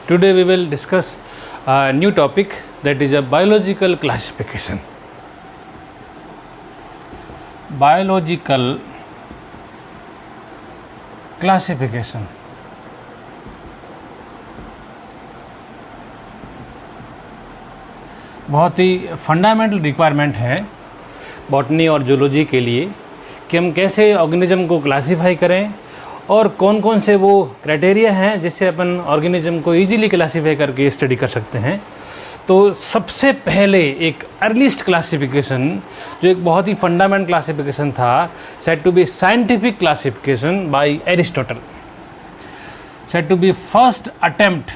Today we will discuss a new topic, that is a biological classification. Biological classification. बहुत ही fundamental requirement है botany और zoology के लिए कि हम कैसे ऑर्गेनिज्म को क्लासीफाई करें और कौन कौन से वो क्राइटेरिया हैं जिससे अपन ऑर्गेनिज्म को इजीली क्लासीफाई करके स्टडी कर सकते हैं। तो सबसे पहले एक अर्लीस्ट क्लासिफिकेशन जो एक बहुत ही फंडामेंटल क्लासिफिकेशन था, said to be scientific classification by Aristotle, said to be first attempt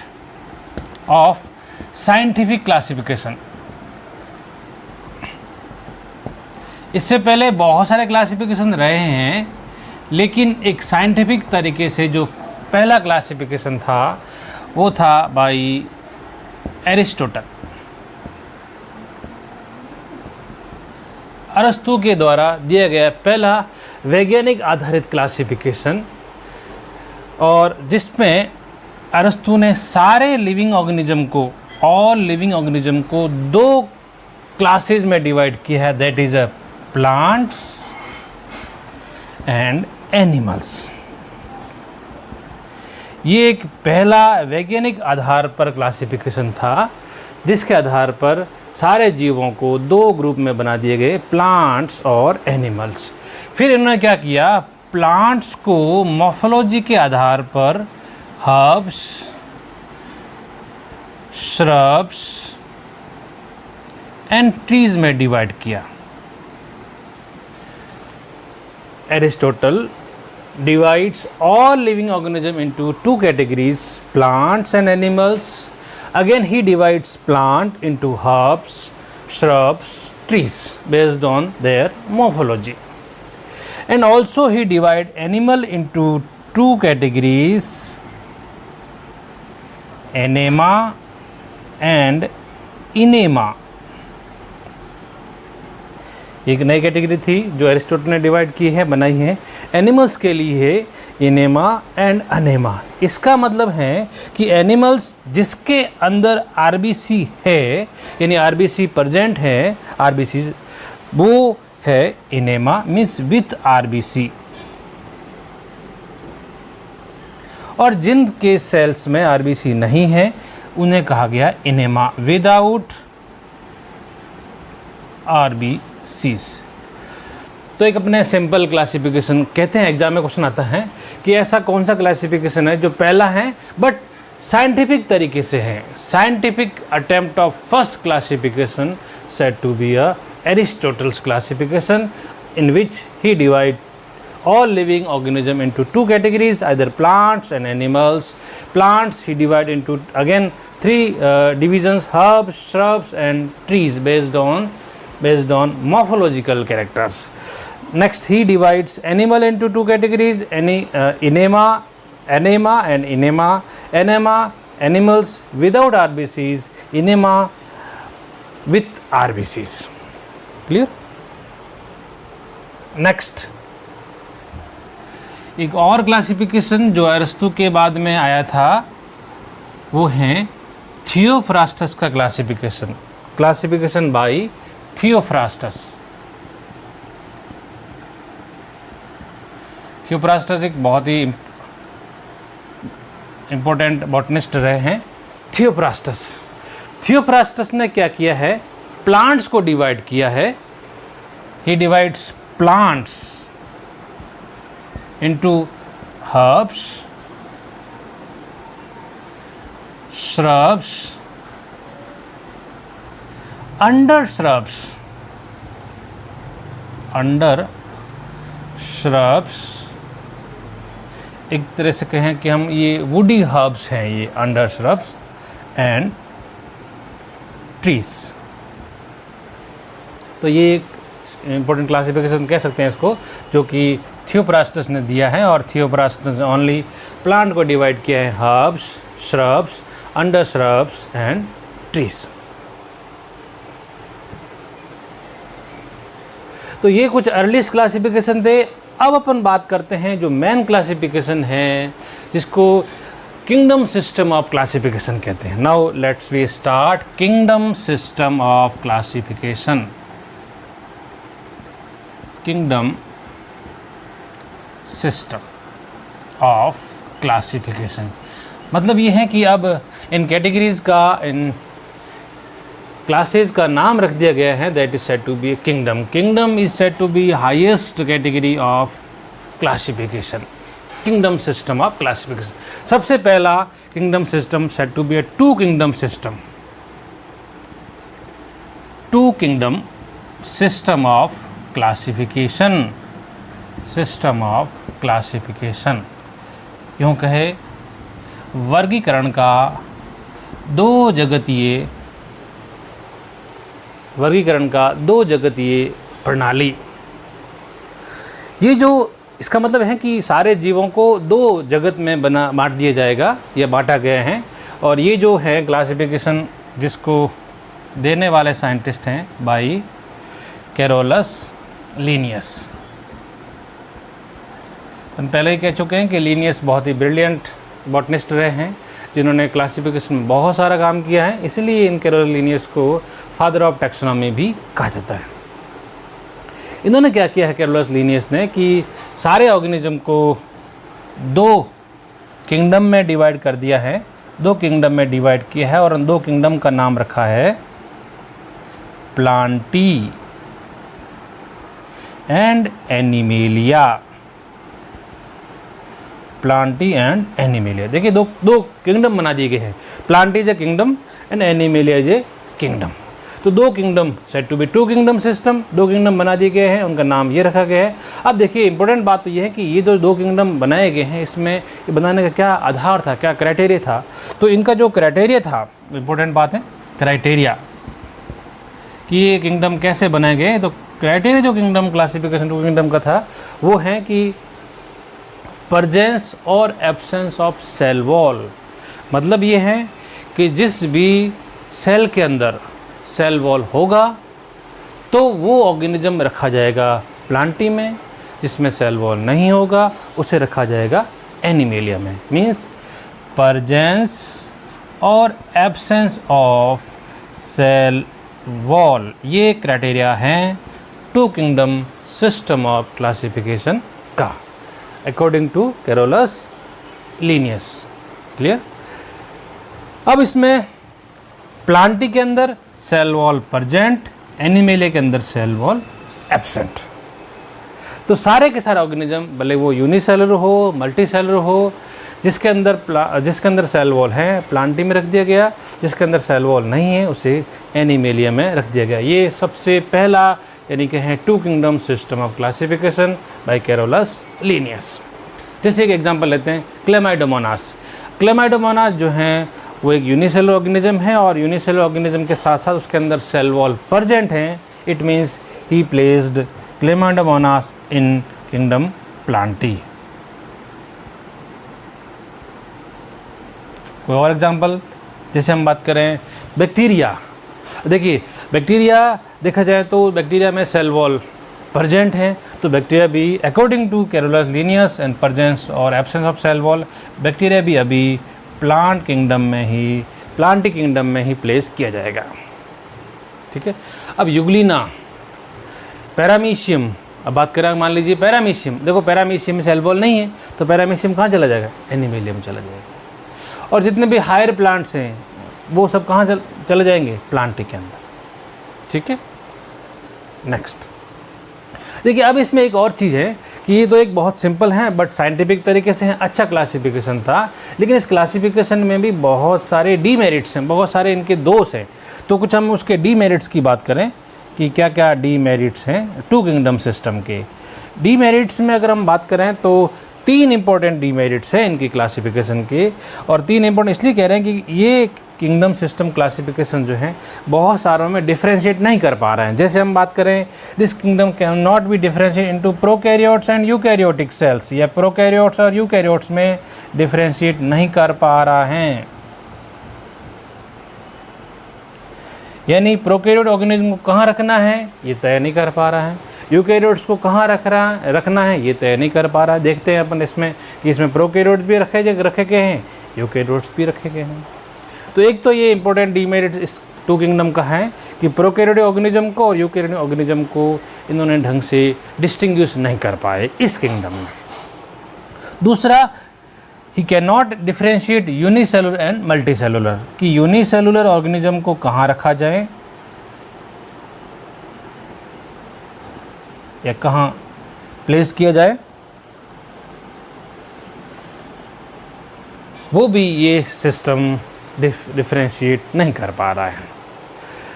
of scientific classification. इससे पहले बहुत सारे क्लासिफिकेशन रहे हैं, लेकिन एक साइंटिफिक तरीके से जो पहला क्लासिफिकेशन था वो था बाय एरिस्टोटल। अरस्तु के द्वारा दिया गया पहला वैज्ञानिक आधारित क्लासिफिकेशन, और जिसमें अरस्तु ने सारे लिविंग ऑर्गेनिज्म को, ऑल लिविंग ऑर्गेनिज्म को दो क्लासेस में डिवाइड किया है, that is a plants and animals. ये एक पहला वैज्ञानिक आधार पर क्लासिफिकेशन था जिसके आधार पर सारे जीवों को दो ग्रुप में बना दिए गए, प्लांट्स और एनिमल्स। फिर इन्होंने क्या किया, प्लांट्स को मॉर्फोलॉजी के आधार पर हर्ब्स, श्रब्स एंड ट्रीज में डिवाइड किया। Aristotle divides all living organisms into two categories, plants and animals. Again, he divides plant into herbs, shrubs, trees based on their morphology. And also he divides animal into two categories, anema and enema. एक नई category थी जो Aristotle ने divide की है, बनाई है। Animals के लिए है इनेमा एंड अनेमा। इसका मतलब है कि एनिमल्स जिसके अंदर आरबीसी है, यानी आरबीसी प्रेजेंट है, आरबीसी वो है इनेमा, मीन्स विथ आरबीसी। और जिनके सेल्स में आरबीसी नहीं है उन्हें कहा गया इनेमा, विदाउट आरबीसीज। तो एक अपने सिंपल क्लासिफिकेशन कहते हैं, एग्जाम में क्वेश्चन आता है कि ऐसा कौन सा क्लासिफिकेशन है जो पहला है बट साइंटिफिक तरीके से है। Scientific attempt of first classification said to be a Aristotle's classification in which he divide all living organism into two categories, either plants and animals. Plants he divide into again three divisions, herbs, shrubs and trees based on morphological characters. Next he divides animal into two categories, anema and enema. Anema, animals without RBCs, enema with RBCs. Clear? Next एक और classification जो अरस्तु के बाद में आया था वो है थियोफ्रास्टस का classification, classification bye Theophrastus. Theophrastus एक बहुत ही इम्पोर्टेंट बॉटनिस्ट रहे हैं। थियोफ्रास्टस ने क्या किया है, प्लांट्स को डिवाइड किया है। He divides plants into herbs, shrubs, under shrubs, एक तरह से कहें कि हम ये वुडी हर्ब्स हैं, ये अंडर श्रब्स एंड ट्रीज। तो ये एक इम्पोर्टेंट क्लासिफिकेशन कह सकते हैं इसको, जो कि थियोफ्रास्टस ने दिया है। और थियोफ्रास्टस ने ओनली प्लांट को डिवाइड किया है, herbs, shrubs, under shrubs and trees. तो ये कुछ अर्लीस्ट क्लासिफिकेशन थे। अब अपन बात करते हैं जो मेन क्लासिफिकेशन है, जिसको किंगडम सिस्टम ऑफ क्लासिफिकेशन कहते हैं। Now let's we start kingdom system of classification. Kingdom system of classification मतलब ये है कि अब इन कैटेगरीज का, इन क्लासेस का नाम रख दिया गया है, that is said to be a kingdom. Kingdom is said to be highest category of classification, kingdom system of classification. सबसे पहला kingdom system said to be a two kingdom system, two kingdom system of classification, system of classification. यूँ कहे वर्गीकरण का दो जगतीय, वर्गीकरण का दो जगतीय प्रणाली। ये जो इसका मतलब है कि सारे जीवों को दो जगत में बांट दिया जाएगा या बांटा गया है। और ये जो है क्लासिफिकेशन जिसको देने वाले साइंटिस्ट हैं बाई कैरोलस लीनियस। हम पहले ही कह चुके हैं कि लीनियस बहुत ही ब्रिलियंट बॉटनिस्ट रहे हैं जिन्होंने क्लासिफिकेशन में बहुत सारा काम किया है, इसलिए इन कैरोलस लीनियस को फादर ऑफ टैक्सोनॉमी भी कहा जाता है। इन्होंने क्या किया है कैरोलस लीनियस ने कि सारे ऑर्गेनिज्म को दो किंगडम में डिवाइड कर दिया है, दो किंगडम में डिवाइड किया है और उन दो किंगडम का नाम रखा है plantae and animalia. Plantae and animalia, देखिए दो किंगडम बना दिए गए हैं, plantae is a kingdom and animalia is a kingdom. तो दो kingdom said to be two kingdom system, दो किंगडम बना दिए गए हैं, उनका नाम ये रखा गया है। अब देखिए इंपॉर्टेंट बात तो ये है कि ये जो दो किंगडम बनाए गए हैं इसमें ये बनाने का क्या आधार था, क्या क्राइटेरिया था। तो इनका जो क्राइटेरिया था, इंपॉर्टेंट बात है क्राइटेरिया कि ये किंगडम कैसे बनाए गए। तो क्राइटेरिया जो किंगडम क्लासिफिकेशन टू किंगडम का था वो है कि प्रेजेंस और एब्सेंस ऑफ सेल वॉल। मतलब ये है कि जिस भी सेल के अंदर सेल वॉल होगा तो वो ऑर्गेनिज्म रखा जाएगा प्लांटी में, जिसमें सेल वॉल नहीं होगा उसे रखा जाएगा एनिमेलिया में। मींस प्रेजेंस और एब्सेंस ऑफ सेल वॉल, ये क्राइटेरिया हैं two kingdom system of classification का according to Carolus Linnaeus. Clear. अब इसमें प्लांटी के अंदर सेल वॉल प्रेजेंट, एनिमेलिया के अंदर सेल वॉल एब्सेंट। तो सारे के सारे ऑर्गेनिज्म भले वो यूनिसेलुलर हो, मल्टीसेलुलर हो, जिसके अंदर सेल वॉल है प्लांटी में रख दिया गया, जिसके अंदर सेल वॉल नहीं है उसे एनिमेलिया में रख दिया गया। ये सबसे पहला यानी कि है two kingdom system of classification by Carolus Linnaeus. जैसे एक एग्जांपल लेते हैं क्लेमाइडोमोनास। क्लेमाइडोमोनास जो हैं वो एक यूनिसेलुलर ऑर्गेनिज्म है और यूनिसेलुलर ऑर्गेनिज्म के साथ साथ उसके अंदर सेल वॉल प्रेजेंट हैं। It means he placed Chlamydomonas in kingdom Plantae. कोई और एग्जांपल, जैसे हम बात करें बैक्टीरिया। देखिए बैक्टीरिया देखा जाए तो बैक्टीरिया में सेल वॉल प्रेजेंट है, तो बैक्टीरिया भी according to Carolus Linnaeus and presence और absence of cell wall, bacteria भी अभी प्लांटी किंगडम में ही प्लेस किया जाएगा। ठीक है। अब यूग्लिना, पैरामीशियम, अब बात करें मान लीजिए पैरामीशियम, देखो पैरामीशियम में सेल वॉल नहीं है तो पैरामीशियम कहाँ चला जाएगा, एनिमेलिया में चला जाएगा। और जितने भी हायर प्लांट्स हैं वो सब कहाँ चले जाएंगे, प्लांटी के अंदर। ठीक है। नेक्स्ट देखिए, अब इसमें एक और चीज़ है कि ये तो एक बहुत सिंपल है बट साइंटिफिक तरीके से है, अच्छा क्लासिफिकेशन था, लेकिन इस क्लासिफिकेशन में भी बहुत सारे डीमेरिट्स हैं, बहुत सारे इनके दोष हैं। तो कुछ हम उसके डीमेरिट्स की बात करें कि क्या क्या डीमेरिट्स हैं टू किंगडम सिस्टम के। डीमेरिट्स में अगर हम बात करें तो तीन इंपॉर्टेंट डीमेरिट्स हैं इनकी क्लासिफिकेशन के, और तीन इंपॉर्टेंट इसलिए कह रहे हैं कि ये किंगडम सिस्टम क्लासिफिकेशन जो है बहुत सारों में डिफ्रेंशिएट नहीं कर पा रहे हैं। जैसे हम बात करें this kingdom can not be differentiate into prokaryotes and eukaryotic cells, या प्रोकैरियोट्स और यूकैरियोट्स में डिफ्रेंशिएट नहीं कर पा रहा है। यानी प्रोकैरियोट ऑर्गेनिज्म को कहाँ रखना है ये तय नहीं कर पा रहा है, यूकैरियोट्स को कहाँ रखना है ये तय नहीं कर पा रहा है। देखते हैं अपन इसमें कि इसमें प्रोकैरियोट्स भी रखे गए हैं, यूकैरियोट्स भी रखे गए हैं। तो एक तो ये इंपॉर्टेंट डीमेरिट इस टू किंगडम का है कि प्रोकैरियोटिक ऑर्गेनिज्म को और यूकैरियोटिक ऑर्गेनिज्म को इन्होंने ढंग से डिस्टिंग्विश नहीं कर पाए इस किंगडम में। दूसरा, he can not differentiate unicellular and multicellular, कि यूनिसेलुलर ऑर्गेनिज्म को कहाँ रखा जाए या कहाँ प्लेस किया जाए, वो भी ये सिस्टम डिफ्रेंशिएट नहीं कर पा रहा है।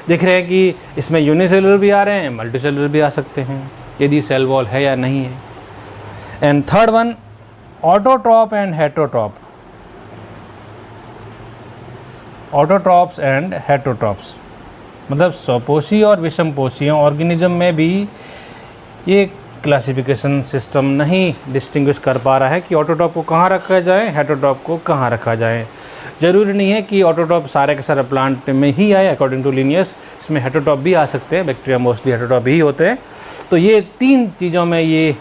देख रहे हैं कि इसमें यूनिसेलुलर भी आ रहे हैं, मल्टीसेलुलर भी आ सकते हैं यदि सेल वॉल है या नहीं है। And third one, autotroph and heterotroph, autotrophs and heterotrophs मतलब स्वपोषी और विषमपोषी ऑर्गेनिज्म में भी ये क्लासिफिकेशन सिस्टम नहीं डिस्टिंग्विश कर पा रहा है कि ऑटोट्रॉप को कहाँ रखा जाए, हेटेरोट्रॉप को कहाँ रखा जाए। ज़रूरी नहीं है कि ऑटोट्रॉप सारे के सारे प्लांट में ही आए, अकॉर्डिंग टू लिनियस इसमें हेटेरोट्रॉप भी आ सकते हैं, बैक्टीरिया मोस्टली हेटेरोट्रॉप ही होते हैं। तो ये तीन चीज़ों में, ये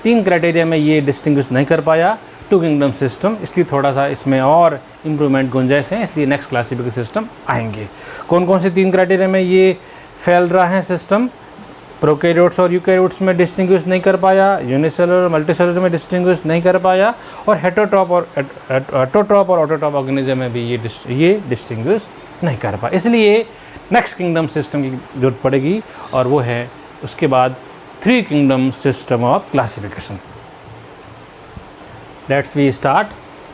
तीन क्राइटेरिया में ये डिस्टिंग्विश नहीं कर पाया टू किंगडम सिस्टम, इसलिए थोड़ा सा इसमें और इम्प्रूवमेंट गुंजाइश है, इसलिए नेक्स्ट क्लासिफिकेशन सिस्टम आएंगे। कौन कौन से तीन क्राइटेरिया में ये फैल रहा है सिस्टम, प्रोकैरियोट्स और यूकैरियोट्स में डिस्टिंग्विश नहीं कर पाया, यूनिसेलुलर मल्टीसेलुलर में डिस्टिंग्विश नहीं कर पाया, और हेटेरोट्रॉप और ऑटोट्रॉप ऑर्गेनिज्म में भी ये डिस्टिंग्विश नहीं कर पाया। इसलिए नेक्स्ट किंगडम सिस्टम की जरूरत पड़ेगी और वो है उसके बाद three kingdom system of classification. Let's we start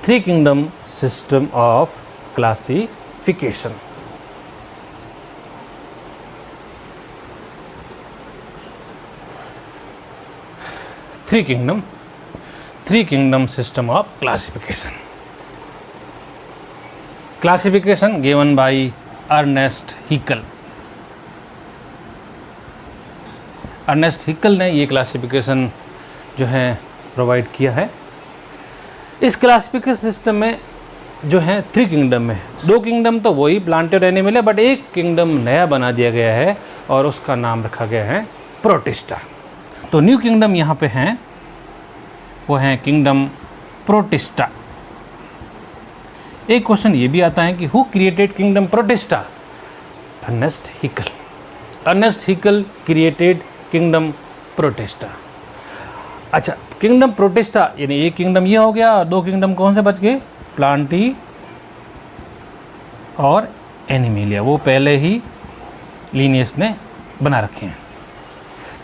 three kingdom system of classification. Three kingdom system of classification. Classification given by Ernst Haeckel. Ernst Haeckel ने ये क्लासिफिकेशन जो है प्रोवाइड किया है। इस क्लासिफिकेशन सिस्टम में जो है थ्री किंगडम में, दो किंगडम तो वही प्लांट और एनिमल है, बट एक किंगडम नया बना दिया गया है और उसका नाम रखा गया है प्रोटिस्टा। तो न्यू किंगडम यहाँ पे हैं, वो हैं किंगडम प्रोटिस्टा। एक क्वेश्चन ये भी आता है कि who created kingdom Protista? Ernst Haeckel. Ernst Haeckel created kingdom Protista. अच्छा, किंगडम प्रोटिस्टा यानी एक किंगडम ये हो गया और दो किंगडम कौन से बच गए? प्लांटी और एनिमिलिया, वो पहले ही लिनियस ने बना रखे हैं।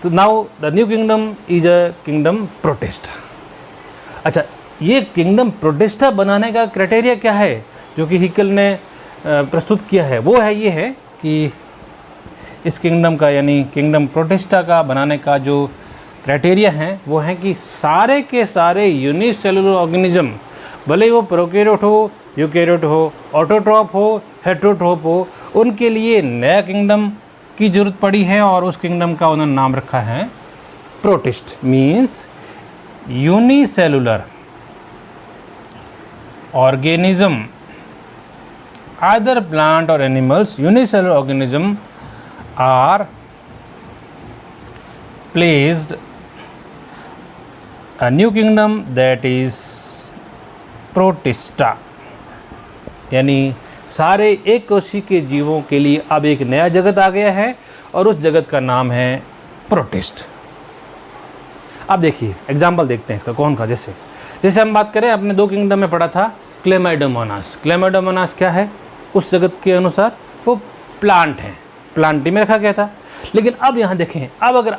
तो now the new kingdom is a kingdom Protista. अच्छा, ये किंगडम प्रोटिस्टा बनाने का क्राइटेरिया क्या है जो कि हिकल ने प्रस्तुत किया है? वो है ये है कि इस किंगडम का यानी किंगडम प्रोटिस्टा का बनाने का जो क्राइटेरिया है वो है कि सारे के सारे यूनिसेलुलर ऑर्गेनिज्म, भले वो प्रोकैरियोट हो, यूकैरियोट हो, ऑटोट्रॉप हो, हेटेरोट्रॉप हो, उनके लिए नया किंगडम की जरूरत पड़ी है और उस किंगडम का उन्होंने नाम रखा है protist. Means unicellular organism, either plant और animals, unicellular organism are placed a new kingdom that is protista। यानी सारे एक कोशी के जीवों के लिए अब एक नया जगत आ गया है और उस जगत का नाम है प्रोटिस्ट। अब देखिए एग्जाम्पल देखते हैं इसका कौन का। जैसे हम बात करें, अपने दो किंगडम में पढ़ा था क्लेमाइडोमोनास। क्लेमाइडोमोनास क्या है? उस जगत के अनुसार वो प्लांट है, प्लांटी में रखा गया था। लेकिन अब यहाँ देखें, अब अगर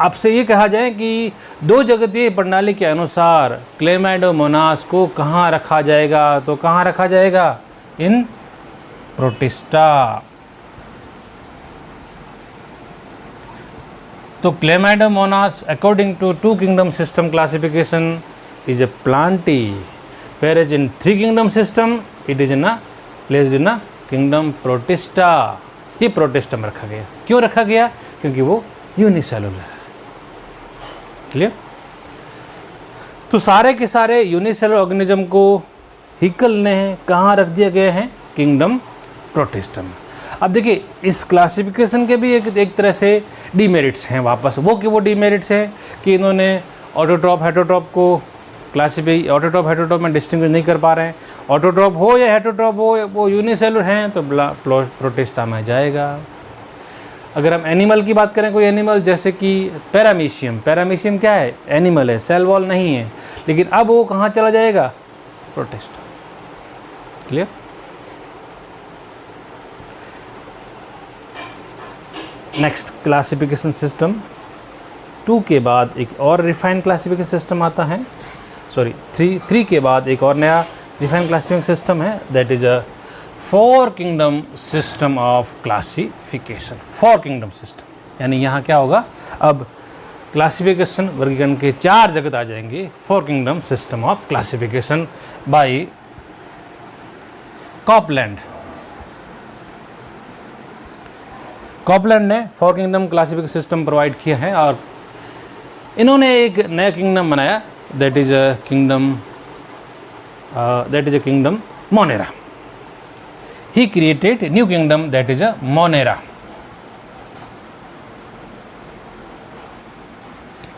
आपसे ये कहा जाए कि दो जगतीय प्रणाली के अनुसार क्लेमाइडोमोनास को कहाँ रखा जाएगा, तो कहाँ रखा जाएगा? In Protista. तो Chlamydomonas according to two kingdom system classification is a plantae, whereas in three kingdom system it is placed in a kingdom protista. ये प्रोटिस्टा में रखा गया। क्यों रखा गया? क्योंकि वो यूनिसेलुलर है। क्लियर? तो सारे के सारे यूनिसेलुलर ऑर्गेनिज्म को हिकल ने कहाँ रख दिया गया है? किंगडम प्रोटिस्टा में। अब देखिए इस क्लासिफिकेशन के भी एक तरह से डीमेरिट्स हैं वापस, वो डीमेरिट्स हैं कि इन्होंने ऑटोट्रॉप हेटरोट्रॉप को ऑटोट्रॉप हेटरोट्रॉप में डिस्टिंग्विश नहीं कर पा रहे हैं। ऑटोट्रॉप हो या हेटरोट्रॉप हो, वो यूनिसेलुलर हैं तो प्रोटिस्टा में जाएगा। अगर हम एनिमल की बात करें, कोई एनिमल जैसे कि पैरामीशियम क्या है? एनिमल है, सेल वॉल नहीं है, लेकिन अब वो कहाँ चला जाएगा? Protista. Clear? Next classification system 2 के बाद एक और रिफाइंड क्लासिफिकेशन सिस्टम आता है, सॉरी 3 के बाद एक और नया रिफाइंड क्लासिफिकेशन सिस्टम है, that is a 4 kingdom system of classification. 4 kingdom system यानी यहाँ क्या होगा, अब क्लासिफिकेशन वर्गीकरण के 4 जगत आ जाएंगे। 4 kingdom system of classification bye Copeland. Copeland ने 4 किंगडम क्लासिफिकेशन सिस्टम प्रोवाइड किया है और इन्होंने एक नया किंगडम बनाया, that is a kingdom Monera. He created a new kingdom that is a Monera.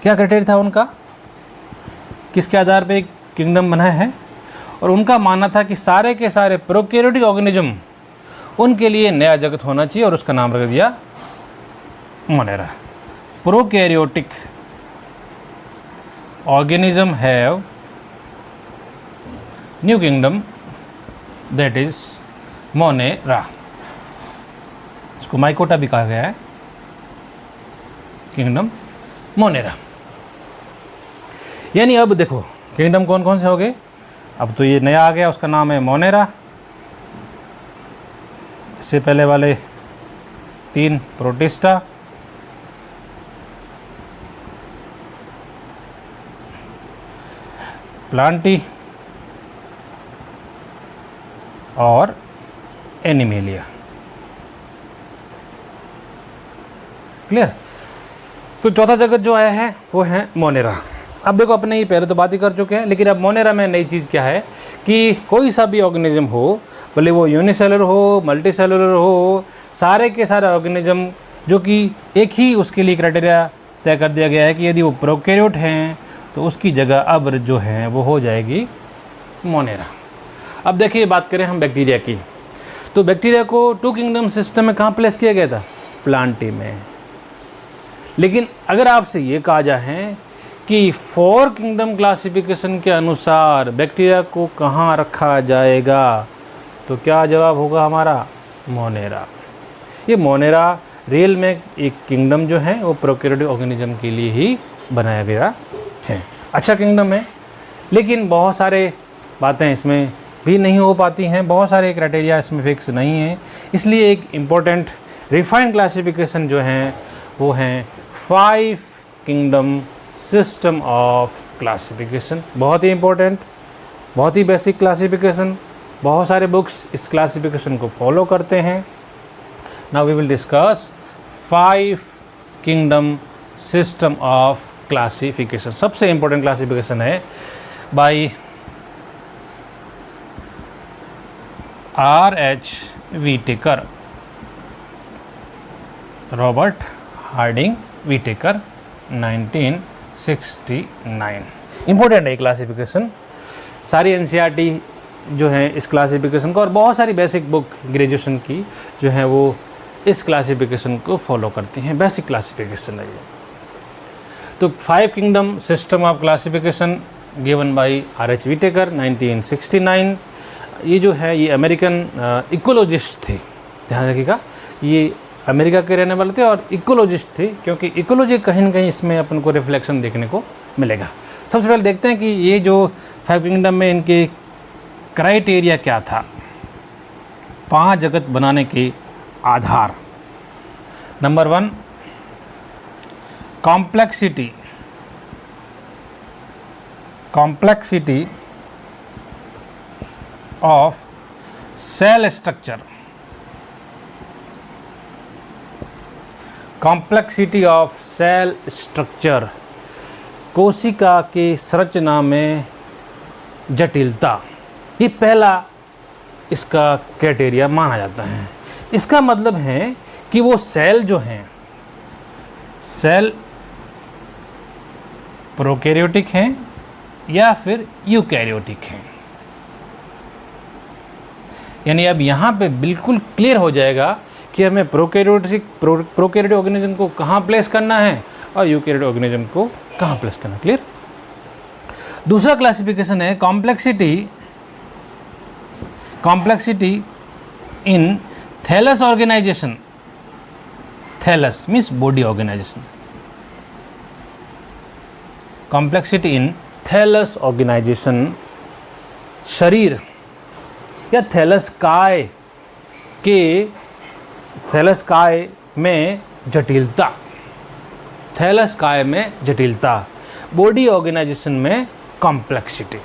क्या क्राइटेरिया था उनका, किसके आधार पे एक किंगडम बनाया है? और उनका मानना था कि सारे के सारे प्रोकैरियोटिक ऑर्गेनिज्म, उनके लिए नया जगत होना चाहिए और उसका नाम रख दिया Monera. Prokaryotic organism have new kingdom that is Monera. इसको माइकोटा भी कहा गया है, किंगडम मोनेरा। यानी अब देखो किंगडम कौन कौन से हो गए, अब तो ये नया आ गया, उसका नाम है मोनेरा। इससे पहले वाले 3 प्रोटिस्टा, प्लांटी और एनिमेलिया। क्लियर? तो चौथा जगत जो आया है वो है मोनेरा। अब देखो अपने ये पहले तो बात ही कर चुके हैं, लेकिन अब मोनेरा में नई चीज़ क्या है कि कोई सा भी ऑर्गेनिज्म हो, भले वो यूनिसेलुलर हो, मल्टीसेलुलर हो, सारे के सारे ऑर्गेनिज्म जो कि एक ही उसके लिए क्राइटेरिया तय कर दिया गया है कि यदि वो प्रोकैरियोट हैं तो उसकी जगह अब जो है वो हो जाएगी मोनेरा। अब देखिए बात करें हम बैक्टीरिया की, तो बैक्टीरिया को 2 किंगडम सिस्टम में कहाँ प्लेस किया गया था? प्लांटी में। लेकिन अगर आपसे ये कहा जाए कि 4 किंगडम क्लासिफिकेशन के अनुसार बैक्टीरिया को कहाँ रखा जाएगा, तो क्या जवाब होगा हमारा? मोनेरा। ये मोनेरा रियल में एक किंगडम जो है वो प्रोकैरियोटिक ऑर्गेनिज्म के लिए ही बनाया गया है। अच्छा किंगडम है, लेकिन बहुत सारे बातें इसमें भी नहीं हो पाती हैं, बहुत सारे क्राइटेरिया इसमें फिक्स नहीं हैं। इसलिए एक इम्पोर्टेंट रिफाइंड क्लासिफिकेशन जो हैं वो हैं 5 किंगडम सिस्टम ऑफ क्लासिफिकेशन। बहुत ही इम्पोर्टेंट, बहुत ही बेसिक क्लासिफिकेशन, बहुत सारे बुक्स इस क्लासिफिकेशन को फॉलो करते हैं। Now we will discuss 5 kingdom system of classification. सबसे इम्पोर्टेंट क्लासिफिकेशन है by R.H. Whittaker, Robert Harding Whittaker, 1969। Important है क्लासिफिकेशन। सारी NCERT जो है इस क्लासिफिकेशन को और बहुत सारी बेसिक बुक ग्रेजुएशन की जो है वो इस क्लासिफिकेशन को फॉलो करती हैं। बेसिक क्लासिफिकेशन है ये। तो 5 kingdom system of classification given bye R.H. व्हीटेकर 1969। ये जो है ये अमेरिकन इकोलॉजिस्ट थे, ध्यान रखिएगा, ये अमेरिका के रहने वाले थे और इकोलॉजिस्ट थे, क्योंकि इकोलॉजी कहीं ना कहीं इसमें अपन को रिफ्लेक्शन देखने को मिलेगा। सबसे पहले देखते हैं कि ये जो 5 किंगडम में इनके क्राइटेरिया क्या था, 5 जगत बनाने के आधार। Number 1 complexity of cell structure। Complexity of cell structure, कोशिका के संरचना में जटिलता, ये पहला इसका क्राइटेरिया माना जाता है। इसका मतलब है कि वो सेल जो हैं, सेल प्रोकैरियोटिक हैं या फिर यूकैरियोटिक हैं। यानी अब यहाँ पे बिल्कुल क्लियर हो जाएगा कि हमें प्रोकैरियोटिक ऑर्गेनिज्म को कहाँ प्लेस करना है और यूकैरियोटिक ऑर्गेनिज्म को कहाँ प्लेस करना है। क्लियर। दूसरा क्लासिफिकेशन है complexity in thallus organization. Thallus means body organization. Complexity in thallus organization, शरीर या थैलस काय में जटिलता, थैलस काय में जटिलता, बॉडी ऑर्गेनाइजेशन में कॉम्प्लेक्सिटी।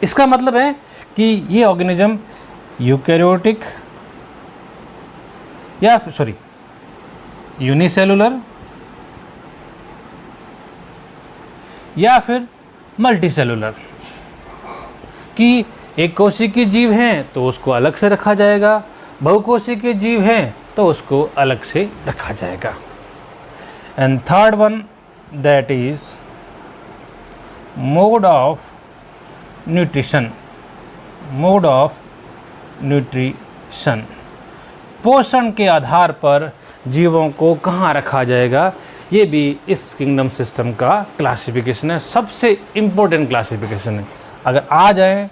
इसका मतलब है कि ये ऑर्गेनिज्म यूकैरियोटिक या यूनिसेलुलर या फिर मल्टीसेलुलर, कि एक कोशिकीय जीव हैं तो उसको अलग से रखा जाएगा, बहुकोशिकीय जीव हैं तो उसको अलग से रखा जाएगा। And third one that is mode of nutrition. Mode of nutrition, पोषण के आधार पर जीवों को कहाँ रखा जाएगा, ये भी इस किंगडम सिस्टम का क्लासिफिकेशन है। सबसे इम्पोर्टेंट क्लासिफिकेशन है। अगर आ जाए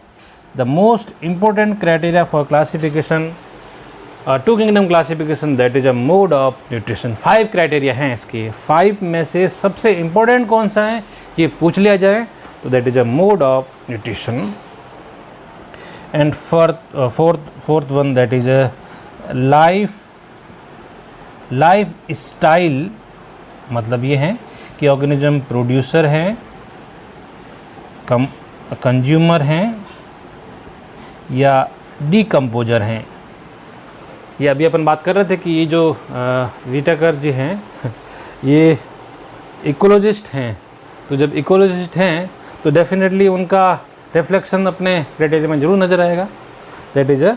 the most important criteria for classification, two kingdom classification, that is a mode of nutrition. 5 criteria हैं इसके। 5 में से सबसे इम्पोर्टेंट कौन सा है ये पूछ लिया जाए तो that is a mode of nutrition. And fourth one that is a life style. मतलब ये है कि ऑर्गेनिज्म प्रोड्यूसर हैं, कंज्यूमर हैं या डीकम्पोजर हैं। ये अभी अपन बात कर रहे थे कि ये जो व्हिटेकर जी हैं ये इकोलॉजिस्ट हैं। तो जब इकोलॉजिस्ट हैं तो डेफिनेटली उनका रिफ्लेक्शन अपने क्राइटेरिया में जरूर नज़र आएगा। That is a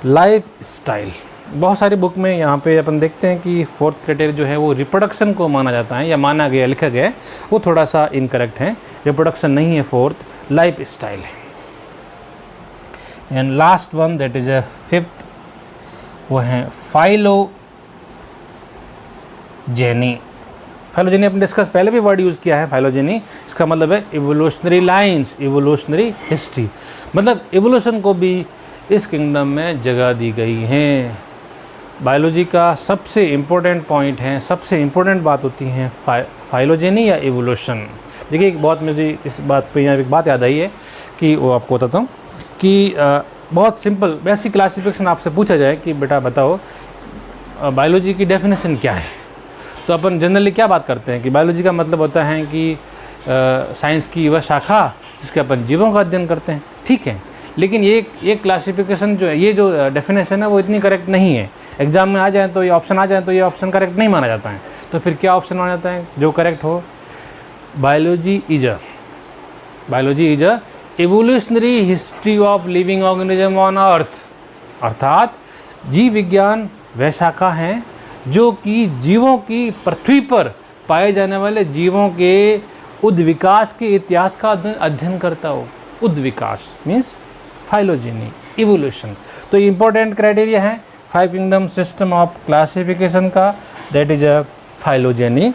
life style. बहुत सारी बुक में यहाँ पे अपन देखते हैं कि 4th क्राइटेरिया जो है वो रिप्रोडक्शन को माना जाता है या माना गया, लिखा गया है, वो थोड़ा सा इनकरेक्ट है। रिप्रोडक्शन नहीं है 4th, लाइफ स्टाइल है। And last one that is a 5th, वो है फाइलोजेनी। फाइलोजेनी अपन डिस्कस पहले भी वर्ड यूज़ किया है फाइलोजेनी। इसका मतलब है इवोल्यूशनरी लाइंस, इवोल्यूशनरी हिस्ट्री। मतलब इवोल्यूशन को भी इस किंगडम में जगह दी गई है। बायोलॉजी का सबसे इम्पोर्टेंट पॉइंट है, सबसे इम्पोर्टेंट बात होती है फाइलोजेनी या इवोल्यूशन। देखिए मुझे इस बात पे यहाँ एक बात याद आई है कि वो आपको बताता हूँ कि बहुत सिंपल बेसिक क्लासिफिकेशन आपसे पूछा जाए कि बेटा बताओ बायोलॉजी की डेफिनेशन क्या है, तो अपन जनरली क्या बात करते हैं कि बायोलॉजी का मतलब होता है कि साइंस की वह शाखा जिसके अपन जीवों का अध्ययन करते हैं। ठीक है, लेकिन ये क्लासिफिकेशन जो है, ये जो डेफिनेशन है वो इतनी करेक्ट नहीं है। एग्जाम में आ जाए तो ये ऑप्शन आ जाए तो ये ऑप्शन करेक्ट नहीं माना जाता है। तो फिर क्या ऑप्शन माना जाता है जो करेक्ट हो? Biology is a evolutionary history of living organism on earth. अर्थात जीव विज्ञान वह शाखा है जो कि जीवों की पृथ्वी पर पाए जाने वाले जीवों के उद्विकास के इतिहास का अध्ययन करता हो। उद्विकास मीन्स फाइलोजेनी, इवोल्यूशन। तो इम्पोर्टेंट क्राइटेरिया है 5 किंगडम सिस्टम ऑफ क्लासिफिकेशन का, दैट इज अ फाइलोजेनी।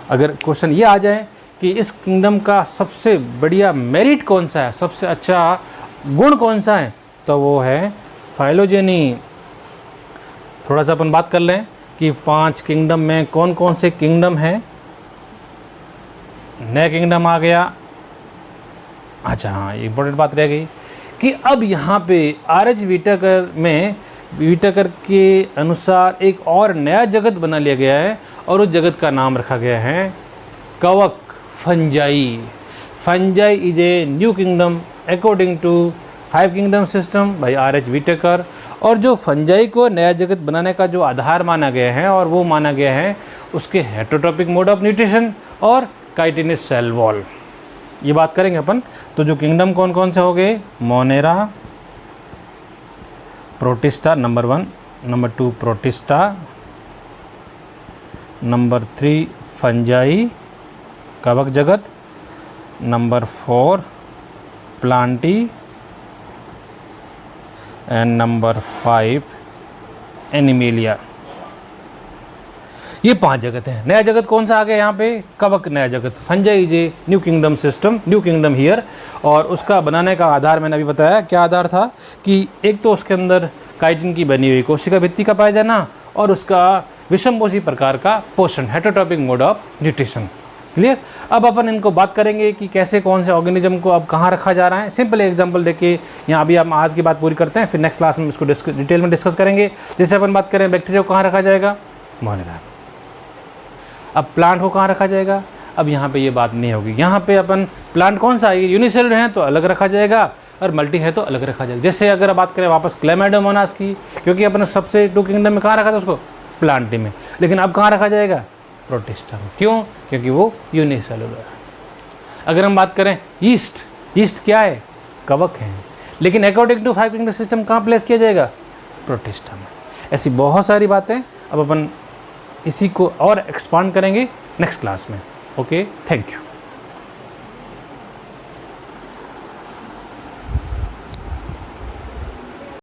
अगर क्वेश्चन ये आ जाए कि इस किंगडम का सबसे बढ़िया मेरिट कौन सा है, सबसे अच्छा गुण कौन सा है, तो वो है फाइलोजेनी। थोड़ा सा अपन बात कर लें कि 5 किंगडम में कौन कौन से किंगडम हैं। नया किंगडम आ गया। अच्छा हाँ, ये इंपॉर्टेंट बात रह गई कि अब यहाँ पे आर.एच. व्हिटेकर के अनुसार एक और नया जगत बना लिया गया है और उस जगत का नाम रखा गया है कवक, fungi. Fungi is a new kingdom according to 5 kingdom system by R H. Whittaker. और जो फंजाई को नया जगत बनाने का जो आधार माना गया है और वो माना गया है उसके हेटेरोट्रॉपिक मोड ऑफ न्यूट्रिशन और काइटिनस सेल वॉल। ये बात करेंगे अपन। तो जो किंगडम कौन कौन से हो गए? Monera, protista number 1, number 2 protista, number 3 fungi कवक जगत, number 4 Plantae and number 5 animalia. ये 5 जगत हैं। नया जगत कौन सा आ गया यहाँ पे? कवक नया जगत, fungi J new kingdom system, new kingdom here. और उसका बनाने का आधार मैंने अभी बताया, क्या आधार था कि एक तो उसके अंदर काइटिन की बनी हुई कोशिका भित्ति का पाया जाना और उसका विषमपोषी प्रकार का पोषण, heterotrophic mode of nutrition. Clear? अब अपन इनको बात करेंगे कि कैसे कौन से ऑर्गेनिज्म को अब कहाँ रखा जा रहा है। सिंपल एग्जांपल देके यहाँ अभी हम आज की बात पूरी करते हैं, फिर नेक्स्ट क्लास में इसको डिटेल में डिस्कस करेंगे। जैसे अपन बात करें बैक्टीरिया को कहाँ रखा जाएगा? मोनोलैब। अब प्लांट को कहाँ रखा जाएगा? अब यहाँ पे ये बात नहीं होगी। यहाँ पे अपन प्लांट कौन सा है, यूनिसेलुलर है तो अलग रखा जाएगा और मल्टी है तो अलग रखा जाएगा। जैसे अगर बात करें वापस क्लैमाइडोमोनास की, क्योंकि अपने सबसे 2 किंगडम में कहाँ रखा था उसको? प्लांटी में। लेकिन अब कहाँ रखा जाएगा? प्रोटिस्टा में। क्यों? क्योंकि वो यूनिसेलुलर है। अगर हम बात करें ईस्ट, ईस्ट क्या है? कवक है। लेकिन अकॉर्डिंग टू 5 किंगडम सिस्टम कहाँ प्लेस किया जाएगा? प्रोटिस्टा में। ऐसी बहुत सारी बातें अब अपन इसी को और एक्सपांड करेंगे नेक्स्ट क्लास में। Okay, thank you.